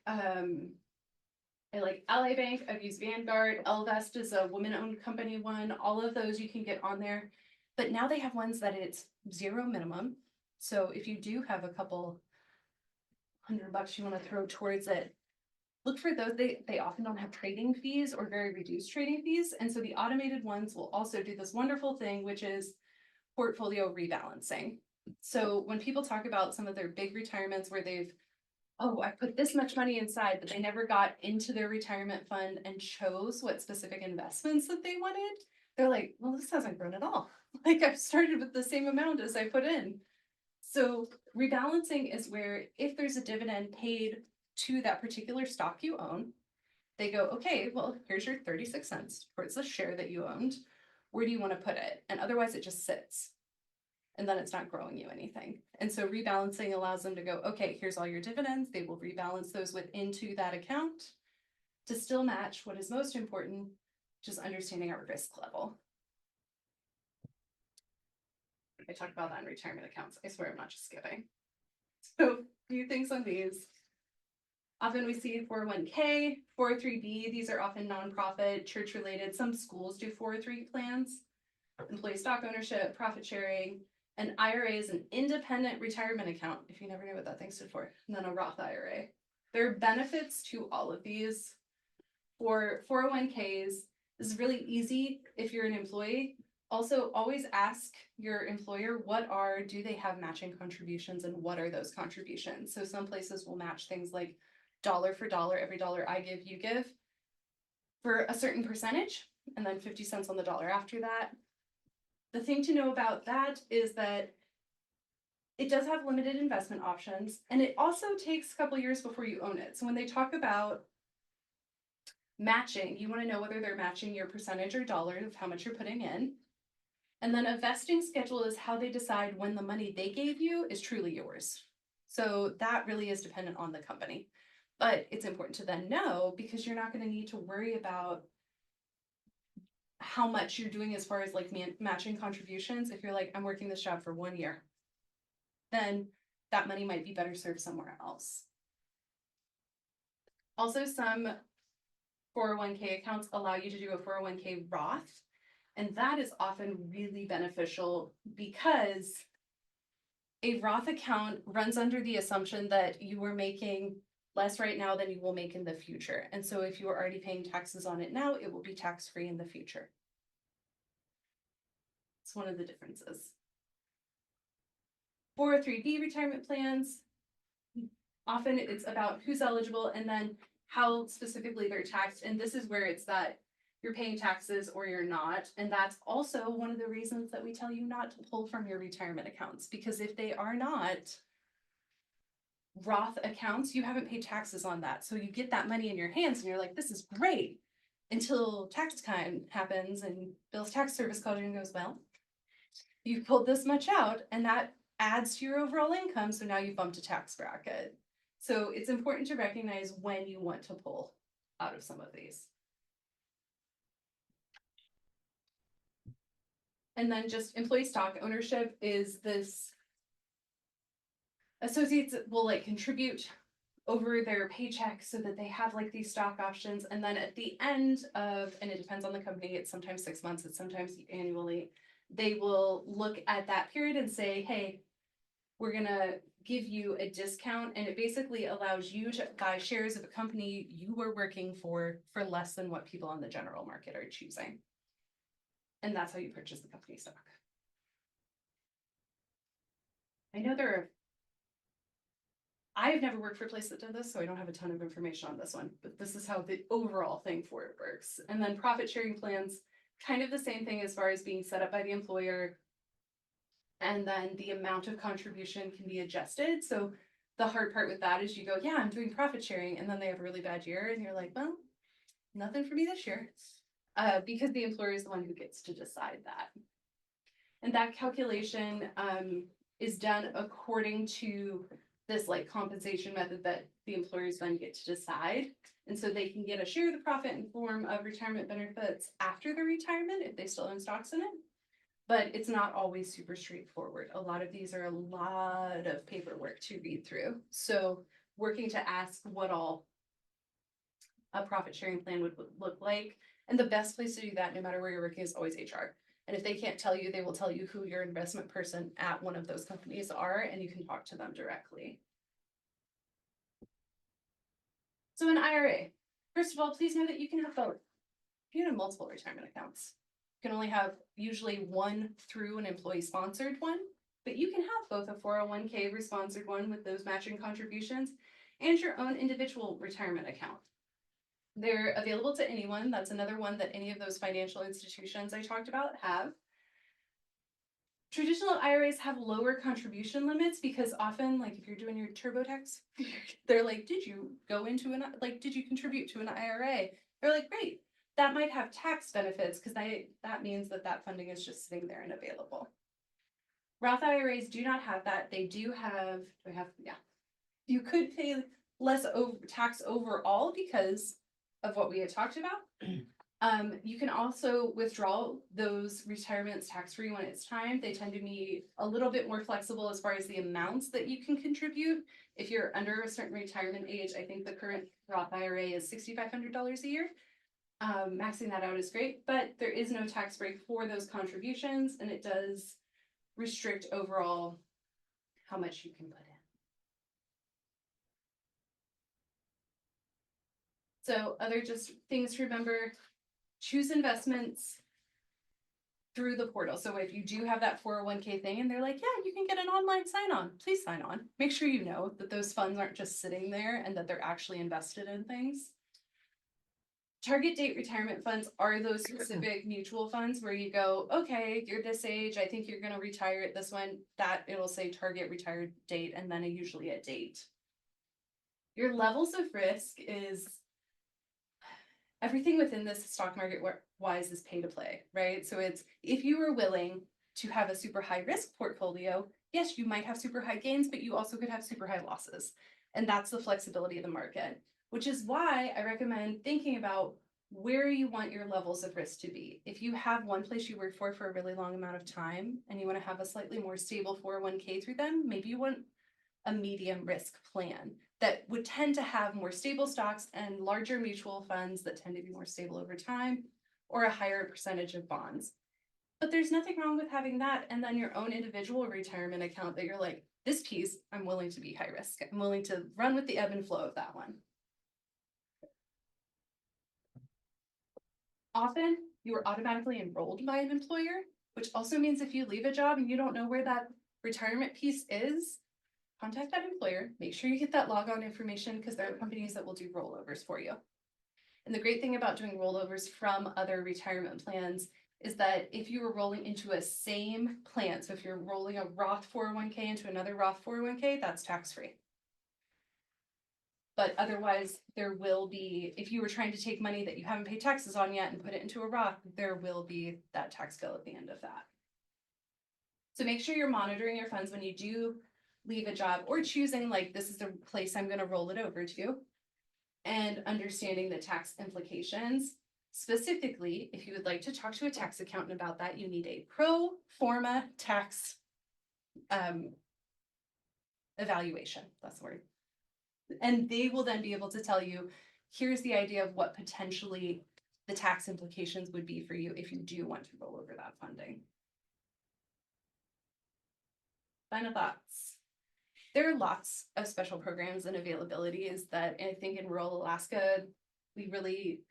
Ally Bank, I've used Vanguard, Ellevest is a woman-owned company one. All of those you can get on there. But now they have ones that it's zero minimum. So if you do have a couple $100 you want to throw towards it, look for those. They often don't have trading fees or very reduced trading fees. And so the automated ones will also do this wonderful thing, which is portfolio rebalancing. So when people talk about some of their big retirements where they've, oh, I put this much money inside, but they never got into their retirement fund and chose what specific investments that they wanted, they're like, well, this hasn't grown at all. Like I've started with the same amount as I put in. So rebalancing is where if there's a dividend paid to that particular stock you own, they go, okay, well, here's your 36 cents towards the share that you owned. Where do you want to put it? And otherwise it just sits. And then it's not growing you anything. And so rebalancing allows them to go, okay, here's all your dividends. They will rebalance those into that account to still match what is most important, just understanding our risk level. I talk about that in retirement accounts. I swear I'm not just skipping. So a few things on these. Often we see 401k, 403b. These are often nonprofit, church related. Some schools do 403 plans, employee stock ownership, profit sharing. An IRA is an independent retirement account, if you never knew what that thing stood for, and then a Roth IRA. There are benefits to all of these. For 401ks, this is really easy if you're an employee. Also, always ask your employer do they have matching contributions and what are those contributions? So some places will match things like dollar for dollar, every dollar I give, you give for a certain percentage, and then 50 cents on the dollar after that. The thing to know about that is that it does have limited investment options, and it also takes a couple years before you own it. So when they talk about matching, you want to know whether they're matching your percentage or dollar of how much you're putting in. And then a vesting schedule is how they decide when the money they gave you is truly yours. So that really is dependent on the company. But it's important to then know because you're not going to need to worry about how much you're doing as far as like matching contributions. If you're like, I'm working this job for 1 year, then that money might be better served somewhere else. Also, some 401k accounts allow you to do a 401k Roth, and that is often really beneficial because a Roth account runs under the assumption that you are making less right now than you will make in the future. And so if you are already paying taxes on it now, it will be tax-free in the future. It's one of the differences. 403b retirement plans, often it's about who's eligible and then how specifically they're taxed. And this is where it's that you're paying taxes or you're not. And that's also one of the reasons that we tell you not to pull from your retirement accounts, because if they are not Roth accounts, you haven't paid taxes on that. So you get that money in your hands and you're like, this is great, until tax time happens and Bill's tax service calls you and goes, well, you've pulled this much out and that adds to your overall income. So now you've bumped a tax bracket. So it's important to recognize when you want to pull out of some of these. And then just employee stock ownership is this, associates will like contribute over their paycheck so that they have like these stock options. And then at the end of, and it depends on the company, it's sometimes 6 months, it's sometimes annually, they will look at that period and say, hey, we're gonna give you a discount. And it basically allows you to buy shares of a company you were working for less than what people on the general market are choosing. And that's how you purchase the company stock. I know I've never worked for a place that did this, so I don't have a ton of information on this one, but this is how the overall thing for it works. And then profit sharing plans, kind of the same thing as far as being set up by the employer. And then the amount of contribution can be adjusted. So the hard part with that is you go, yeah, I'm doing profit sharing, and then they have a really bad year, and you're like, well, nothing for me this year. Because the employer is the one who gets to decide that. And that calculation is done according to this like compensation method that the employers then get to decide. And so they can get a share of the profit in form of retirement benefits after the retirement if they still own stocks in it. But it's not always super straightforward. A lot of these are a lot of paperwork to read through. So working to ask what all a profit sharing plan would look like. And the best place to do that, no matter where you're working, is always HR. And if they can't tell you, they will tell you who your investment person at one of those companies are, and you can talk to them directly. So an IRA, first of all, please know that you can have both. You can have multiple retirement accounts. You can only have usually one through an employee sponsored one, but you can have both a 401k sponsored one with those matching contributions and your own individual retirement account. They're available to anyone. That's another one that any of those financial institutions I talked about have. Traditional IRAs have lower contribution limits because often, like if you're doing your TurboTax, they're like, did you did you contribute to an IRA? They're like, great. That might have tax benefits because that means that funding is just sitting there and available. Roth IRAs do not have that. They do have, you could pay less tax overall because of what we had talked about. You can also withdraw those retirements tax-free when it's time. They tend to be a little bit more flexible as far as the amounts that you can contribute. If you're under a certain retirement age, I think the current Roth IRA is $6,500 a year. Maxing that out is great, but there is no tax break for those contributions, and it does restrict overall how much you can put in. So other just things to remember, choose investments through the portal. So if you do have that 401k thing and they're like, yeah, you can get an online sign on, please sign on. Make sure you know that those funds aren't just sitting there and that they're actually invested in things. Target date retirement funds are those specific mutual funds where you go, okay, you're this age, I think you're going to retire at this one, that it'll say target retired date and then usually a date. Your levels of risk is everything within this stock market wise is pay to play, right? So it's if you were willing to have a super high risk portfolio, yes, you might have super high gains, but you also could have super high losses. And that's the flexibility of the market, which is why I recommend thinking about where you want your levels of risk to be. If you have one place you work for a really long amount of time and you want to have a slightly more stable 401k through them, maybe you want a medium risk plan that would tend to have more stable stocks and larger mutual funds that tend to be more stable over time, or a higher percentage of bonds. But there's nothing wrong with having that and then your own individual retirement account that you're like, this piece, I'm willing to be high risk. I'm willing to run with the ebb and flow of that one. Often you are automatically enrolled by an employer, which also means if you leave a job and you don't know where that retirement piece is, contact that employer, make sure you get that logon information because there are companies that will do rollovers for you. And the great thing about doing rollovers from other retirement plans is that if you were rolling into a same plan, so if you're rolling a Roth 401k into another Roth 401k, that's tax-free. But otherwise, there will be, if you were trying to take money that you haven't paid taxes on yet and put it into a Roth, there will be that tax bill at the end of that. So make sure you're monitoring your funds when you do leave a job or choosing like, this is the place I'm going to roll it over to, and understanding the tax implications. Specifically, if you would like to talk to a tax accountant about that, you need a pro forma tax evaluation. That's the word. And they will then be able to tell you, here's the idea of what potentially the tax implications would be for you if you do want to roll over that funding. Final thoughts. There are lots of special programs and availabilities that I think in rural Alaska, we really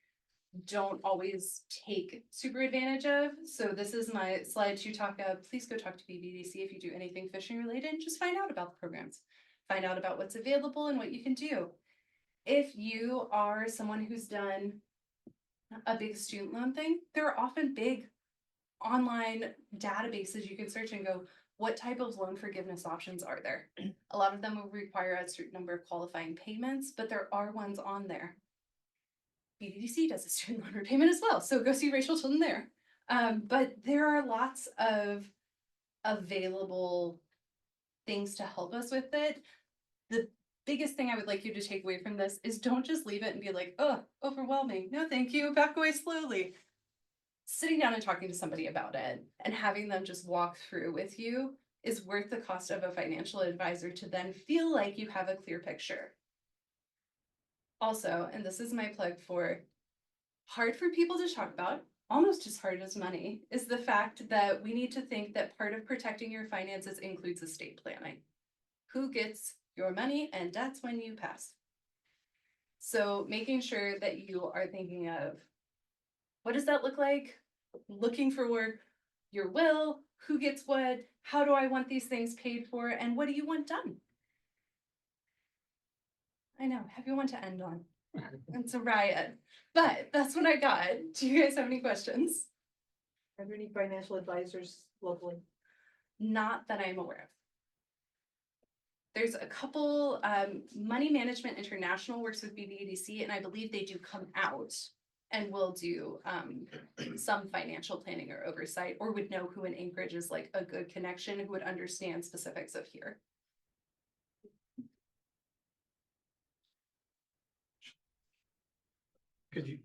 don't always take super advantage of. So this is my slide to talk of, please go talk to BBDC if you do anything fishing related, just find out about the programs, find out about what's available and what you can do. If you are someone who's done a big student loan thing, there are often big online databases you can search and go, what type of loan forgiveness options are there? A lot of them will require a certain number of qualifying payments, but there are ones on there. BDDC does a student loan repayment as well, so go see Rachel Tilden there. But there are lots of available things to help us with it. The biggest thing I would like you to take away from this is don't just leave it and be like, oh, overwhelming. No, thank you. Back away slowly. Sitting down and talking to somebody about it and having them just walk through with you is worth the cost of a financial advisor to then feel like you have a clear picture. Also, and this is my plug for hard for people to talk about, almost as hard as money, is the fact that we need to think that part of protecting your finances includes estate planning. Who gets your money, and that's when you pass. So making sure that you are thinking of, what does that look like? looking for your will, who gets what, how do I want these things paid for, and what do you want done? I know, heavy one to end on. It's a riot, but that's what I got. Do you guys have any questions? Are there any financial advisors locally? Not that I'm aware of. There's a couple, Money Management International works with BBDC, and I believe they do come out and will do some financial planning or oversight, or would know who in Anchorage is like a good connection, who would understand specifics of here. Could you?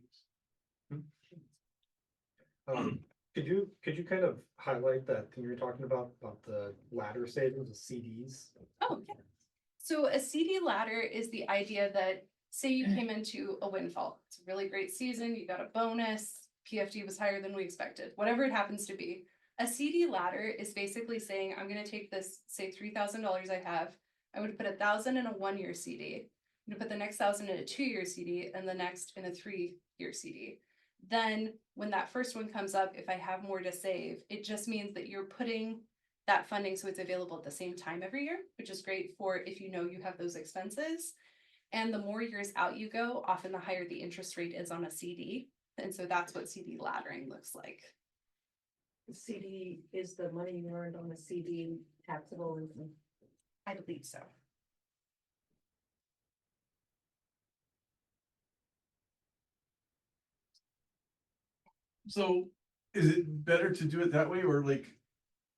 Could you kind of highlight that thing you were talking about the ladder savings, the CDs? Oh, yeah. So a CD ladder is the idea that, say you came into a windfall, it's a really great season, you got a bonus, PFD was higher than we expected, whatever it happens to be. A CD ladder is basically saying, I'm gonna take this, say $3,000 I have, I would put 1,000 in a 1-year CD. I'm gonna put the next 1,000 in a 2-year CD and the next in a 3-year CD. Then when that first one comes up, if I have more to save, it just means that you're putting that funding so it's available at the same time every year, which is great for if you know you have those expenses. And the more years out you go, often the higher the interest rate is on a CD. And so that's what CD laddering looks like. The CD is the money you earned on the CD taxable income. I believe so. So is it better to do it that way or like,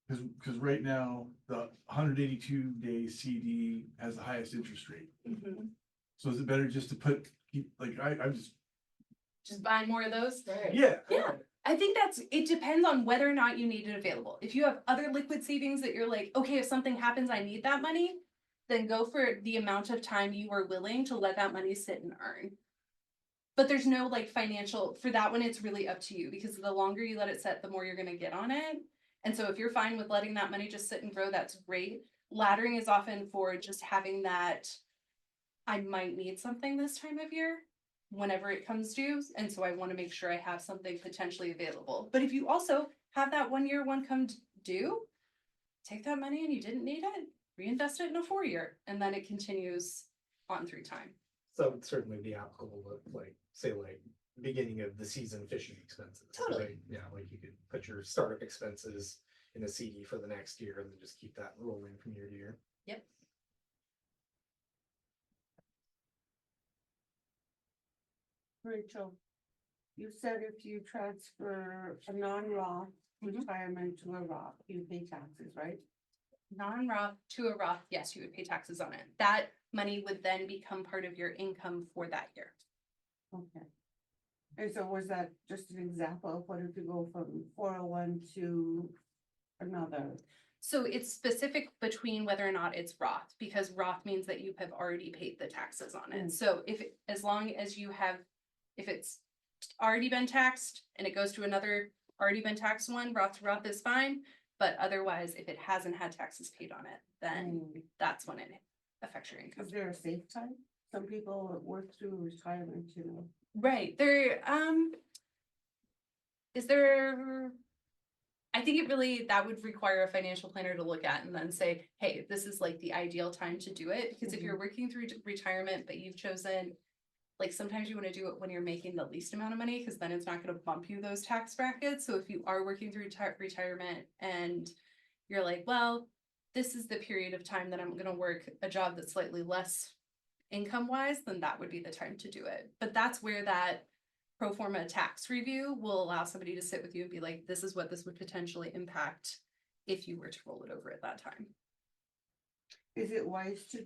because right now the 182-day CD has the highest interest rate. So is it better just to keep like I'm Just buy more of those. Right. yeah. Yeah, I think it depends on whether or not you need it available. If you have other liquid savings that you're like, okay, if something happens, I need that money, then go for the amount of time you are willing to let that money sit and earn. But there's no like financial, for that one, it's really up to you because the longer you let it set, the more you're gonna get on it. And so if you're fine with letting that money just sit and grow, that's great. Laddering is often for just having that, I might need something this time of year whenever it comes due. And so I want to make sure I have something potentially available. But if you also have that 1-year one come due, take that money and you didn't need it, reinvest it in a 4-year, and then it continues on through time. So it would certainly be applicable to like, say like beginning of the season fishing expenses. Totally. Right? Yeah, like you could put your startup expenses in a CD for the next year and then just keep that rolling from year to year. Yep. Rachel, you said if you transfer a non-Roth Mhm. retirement to a Roth, you pay taxes, right? Non-Roth to a Roth, yes, you would pay taxes on it. That money would then become part of your income for that year. Okay. And so was that just an example of what if you go from 401 to another? So it's specific between whether or not it's Roth, because Roth means that you have already paid the taxes on it. Mm. So as long as you have, if it's already been taxed and it goes to another already been taxed one, Roth to Roth is fine. But otherwise, if it hasn't had taxes paid on it, then that's when it affects your income. Is there a safe time? Some people work through retirement, you know. Right, I think it really, that would require a financial planner to look at and then say, hey, this is like the ideal time to do it. Because if you're working through retirement, but you've chosen, like sometimes you want to do it when you're making the least amount of money, because then it's not going to bump you those tax brackets. So if you are working through retirement and you're like, well, this is the period of time that I'm going to work a job that's slightly less income wise, then that would be the time to do it. But that's where that pro forma tax review will allow somebody to sit with you and be like, this is what this would potentially impact if you were to roll it over at that time. Is it wise to,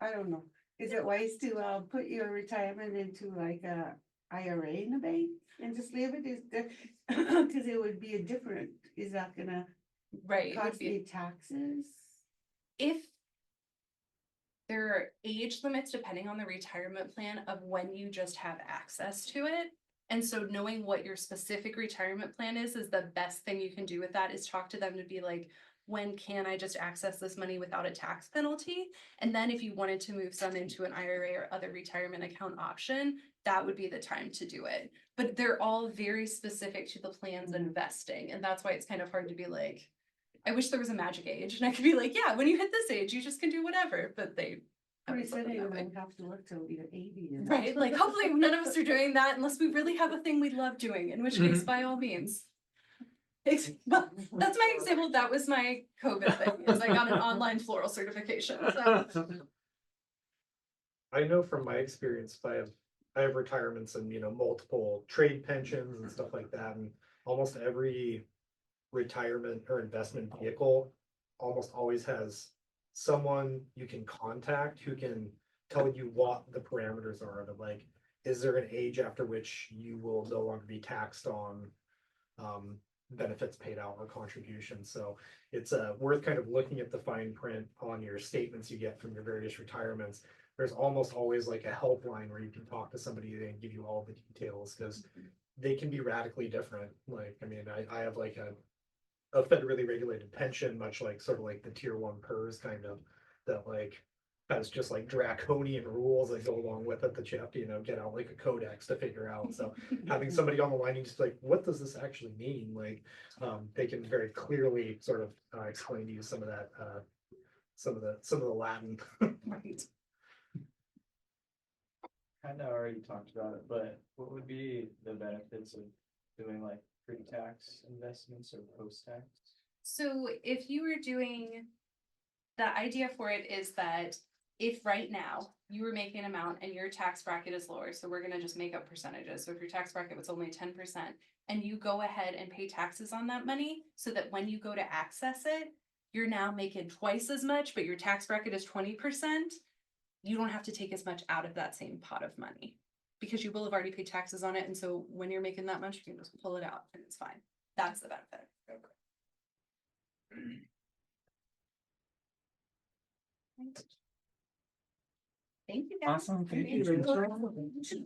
I don't know, is it wise to put your retirement into like a IRA in the bank and just leave it? Is there, because it would be a different, is that gonna Right. It would cost be, me taxes? if there are age limits depending on the retirement plan of when you just have access to it. And so knowing what your specific retirement plan is the best thing you can do with that, is talk to them to be like, when can I just access this money without a tax penalty? And then if you wanted to move some into an IRA or other retirement account option, that would be the time to do it. But but they're all very specific to the plans and investing, and that's why it's kind of hard to be like, I wish there was a magic age, and I could be like, yeah, when you hit this age, you just can do whatever, but they. Pretty haven't soon set them you that way. don't have to work till you're 80. you know? Right, like hopefully none of us are doing that unless we really have a thing we love doing, in which case, by all means. Well, that's my example, that was my COVID thing, is I got an online floral certification, so. I know from my experience, I have retirements and, multiple trade pensions and stuff like that, and almost every retirement or investment vehicle almost always has someone you can contact who can tell you what the parameters are of it, like, is there an age after which you will no longer be taxed on benefits paid out or contributions. So it's worth kind of looking at the fine print on your statements you get from your various retirements. There's almost always like a helpline where you can talk to somebody and give you all the details, because they can be radically different. Like, I mean, I have like a federally regulated pension, much like sort of like the tier 1 PERS kind of, that like has just like draconian rules that go along with it that you have to, get out like a codex to figure out. So having somebody on the line who's just like, what does this actually mean? Like, they can very clearly sort of explain to you some of that, some of the Latin. Right. Kind of already talked about it, but what would be the benefits of doing like pre-tax investments or post-tax? So if you were doing, the idea for it is that if right now you were making an amount and your tax bracket is lower, so we're gonna just make up percentages. So if your tax bracket was only 10% and you go ahead and pay taxes on that money, so that when you go to access it, you're now making twice as much, but your tax bracket is 20%, you don't have to take as much out of that same pot of money, because you will have already paid taxes on it. And so when you're making that much, you can just pull it out and it's fine. That's the benefit. Thank you guys. Awesome, thank Thank you. you.